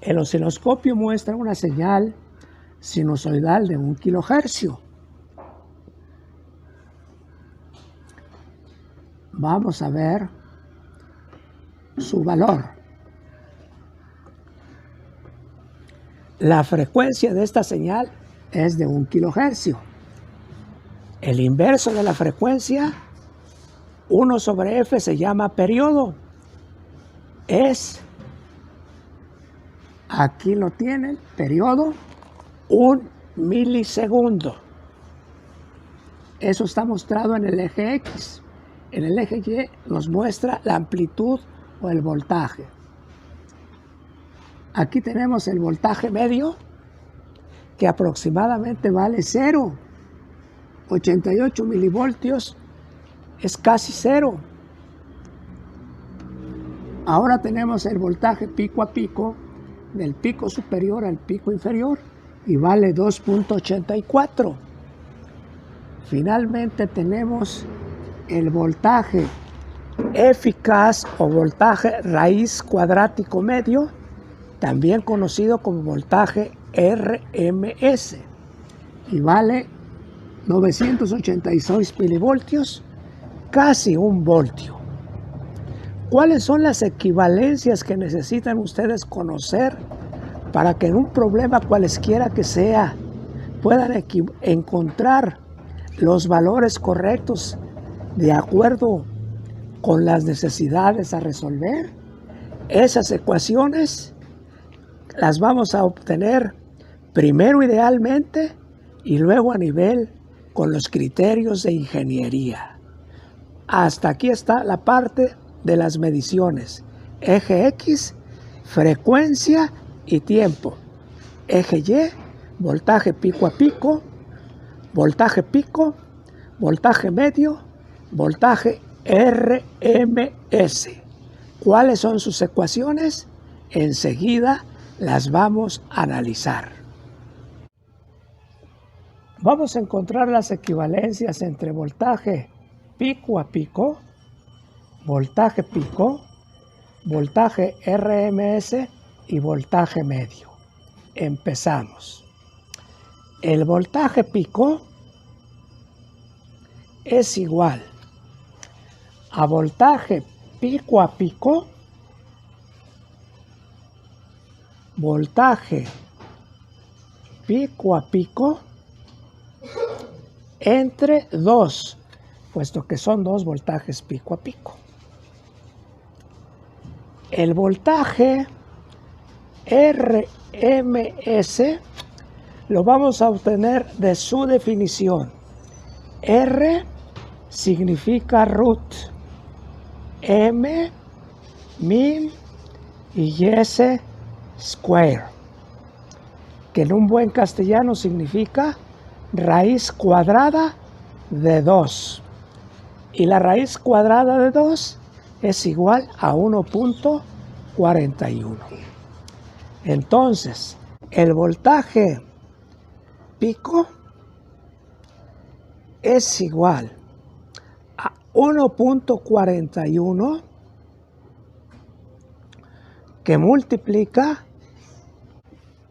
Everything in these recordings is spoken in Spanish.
El osciloscopio muestra una señal sinusoidal de 1 kilohercio. Vamos a ver su valor. La frecuencia de esta señal es de 1 kilohercio. El inverso de la frecuencia, 1 sobre f, se llama periodo. Es, aquí lo tienen, periodo, 1 milisegundo. Eso está mostrado en el eje X. En el eje Y nos muestra la amplitud o el voltaje. Aquí tenemos el voltaje medio, que aproximadamente vale 0. 88 milivoltios es casi 0. Ahora tenemos el voltaje pico a pico, del pico superior al pico inferior, y vale 2.84. Finalmente tenemos el voltaje eficaz o voltaje raíz cuadrático medio, también conocido como voltaje RMS, y vale 986 milivoltios, casi 1 voltio. ¿Cuáles son las equivalencias que necesitan ustedes conocer para que en un problema cualesquiera que sea puedan encontrar los valores correctos de acuerdo con las necesidades a resolver? Esas ecuaciones las vamos a obtener primero idealmente y luego a nivel con los criterios de ingeniería. Hasta aquí está la parte de las mediciones. Eje X, frecuencia y tiempo. Eje Y, voltaje pico a pico, voltaje pico, voltaje medio, voltaje RMS. ¿Cuáles son sus ecuaciones? Enseguida las vamos a analizar. Vamos a encontrar las equivalencias entre voltaje pico a pico, voltaje pico, voltaje RMS y voltaje medio. Empezamos. El voltaje pico es igual a voltaje pico a pico, voltaje pico a pico, entre 2, puesto que son 2 voltajes pico a pico. El voltaje RMS lo vamos a obtener de su definición. R significa root, M, min y S, square, que en un buen castellano significa raíz cuadrada de 2. Y la raíz cuadrada de 2 es igual a 1.41. Entonces, el voltaje pico es igual a 1.41 que multiplica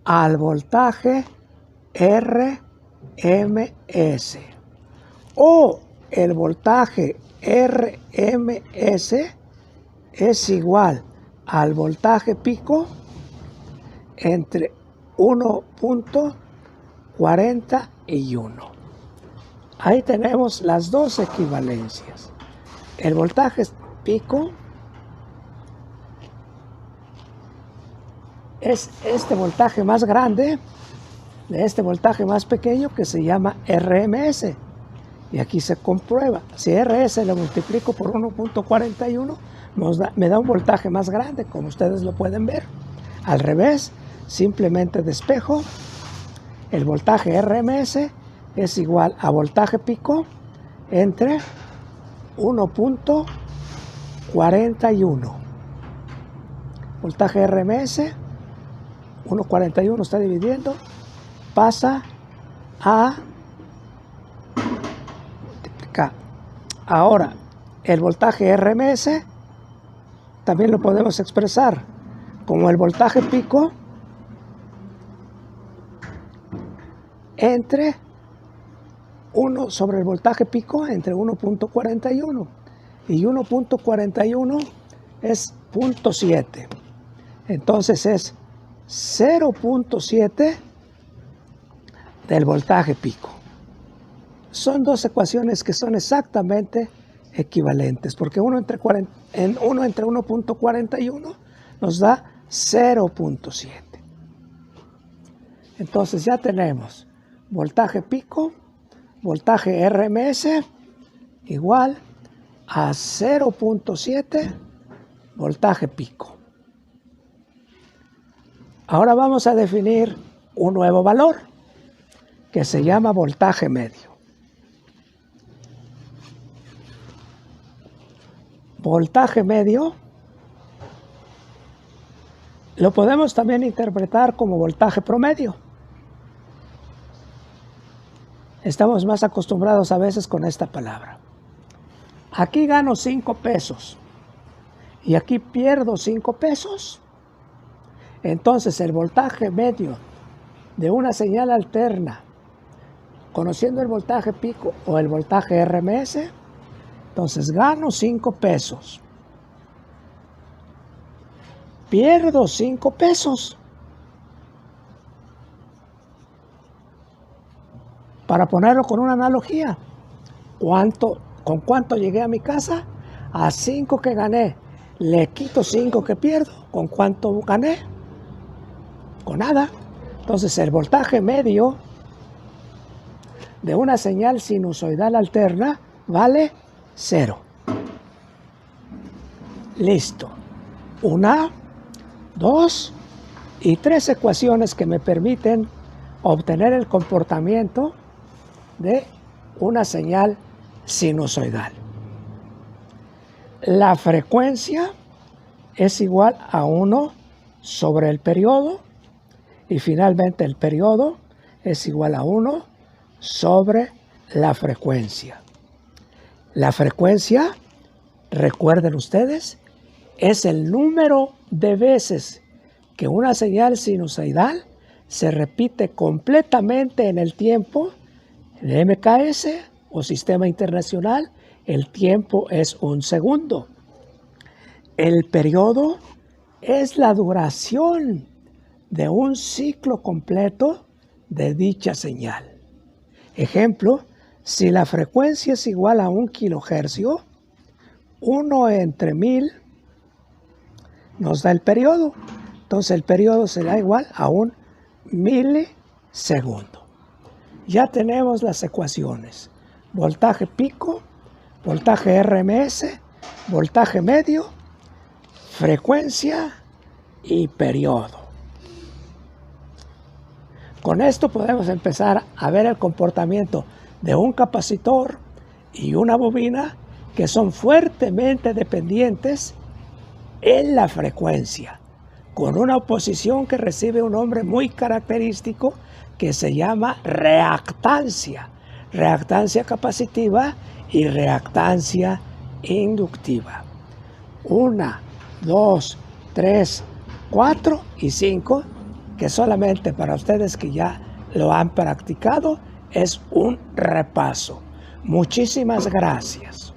al voltaje RMS, o el voltaje RMS es igual al voltaje pico entre 1.41. Ahí tenemos las dos equivalencias. El voltaje pico es este voltaje más grande de este voltaje más pequeño, que se llama RMS. Y aquí se comprueba. Si RS lo multiplico por 1.41, me da un voltaje más grande, como ustedes lo pueden ver. Al revés, simplemente despejo. El voltaje RMS es igual a voltaje pico entre 1.41. Voltaje RMS, 1.41 está dividiendo, pasa a multiplicar. Ahora, el voltaje RMS también lo podemos expresar como el voltaje pico entre 1 sobre el voltaje pico entre 1.41 y 1.41 es 0.7. Entonces es 0.7 del voltaje pico. Son dos ecuaciones que son exactamente equivalentes, porque uno entre 1.41 nos da 0.7. Entonces ya tenemos voltaje pico, voltaje RMS igual a 0.7 voltaje pico. Ahora vamos a definir un nuevo valor que se llama voltaje medio. Voltaje medio lo podemos también interpretar como voltaje promedio. Estamos más acostumbrados a veces con esta palabra. Aquí gano 5 pesos y aquí pierdo 5 pesos. Entonces el voltaje medio de una señal alterna, conociendo el voltaje pico o el voltaje RMS, entonces gano 5 pesos. Pierdo 5 pesos. Para ponerlo con una analogía, ¿con cuánto llegué a mi casa? A 5 que gané. Le quito 5 que pierdo. ¿Con cuánto gané? Con nada. Entonces el voltaje medio de una señal sinusoidal alterna vale 0. Listo. 1, 2 y 3 ecuaciones que me permiten obtener el comportamiento de una señal sinusoidal. La frecuencia es igual a 1 sobre el periodo y finalmente el periodo es igual a 1 sobre la frecuencia. La frecuencia, recuerden ustedes, es el número de veces que una señal sinusoidal se repite completamente en el tiempo. En el MKS o Sistema Internacional, el tiempo es 1 segundo. El periodo es la duración de un ciclo completo de dicha señal. Ejemplo, si la frecuencia es igual a 1 kilohercio, 1 entre 1000 nos da el periodo. Entonces el periodo será igual a 1 milisegundo. Ya tenemos las ecuaciones. Voltaje pico, voltaje RMS, voltaje medio, frecuencia y periodo. Con esto podemos empezar a ver el comportamiento de un capacitor y una bobina que son fuertemente dependientes en la frecuencia, con una oposición que recibe un nombre muy característico que se llama reactancia, reactancia capacitiva y reactancia inductiva. 1, 2, 3, 4 y 5, que solamente para ustedes que ya lo han practicado es un repaso. Muchísimas gracias.